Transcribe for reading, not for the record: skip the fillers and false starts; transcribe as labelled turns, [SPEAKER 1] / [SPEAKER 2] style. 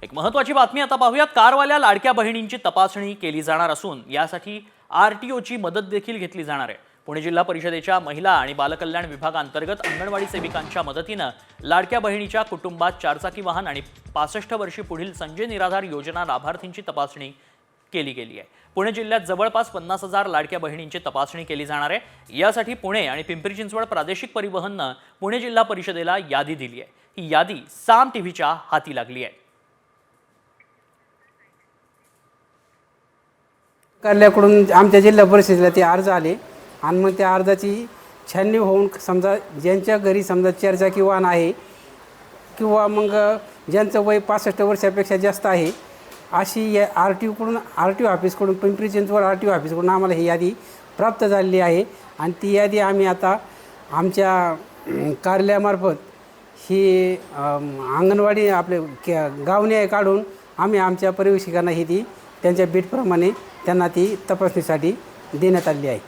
[SPEAKER 1] एक महत्त्वाची बातमी आता पाहूयात। कारवाल्या लाडक्या बहिणींची तपासणी केली जाणार असून यासाठी आरटीओची मदत देखील घेतली जाणार आहे। पुणे जिल्हा परिषदेच्या महिला आणि बालकल्याण विभागांतर्गत अंगणवाडी सेविकांच्या मदतीने लाडक्या बहिणीच्या कुटुंबात 4 चाकी वाहन आणि 65 वर्षी पुढील संजय निराधार योजना लाभार्थींची तपासणी केली गेली आहे। पुणे जिल्ह्यात जवळपास 50,000 लाडक्या बहिणींची तपासणी केली जाणार आहे। यासाठी पुणे आणि पिंपरी चिंचवड प्रादेशिक परिवहनने पुणे जिल्हा परिषदेला यादी दिली आहे। ही यादी साम टीव्हीच्या हाती लागली आहे।
[SPEAKER 2] कार्यालयाकडून आमच्या जिल्हा परिषदेला ते अर्ज आले आणि मग त्या अर्जाची छाननी होऊन समजा ज्यांच्या घरी समजा 4 चाकी वाहन आहे किंवा मग ज्यांचं वय 65 वर्षापेक्षा जास्त आहे अशी आर टी ओ ऑफिसकडून Pimpri Chinchwad R T O ऑफिसकडून आम्हाला ही यादी प्राप्त झालेली आहे आणि ती यादी आम्ही आता आमच्या कार्यालयामार्फत ही अंगणवाडी आपले गावनिहाय काढून आम्ही आमच्या परिवेशिकांना ही ती त्यांच्या बीटप्रमाणे त्यांना ती तपासणीसाठी देण्यात आली आहे।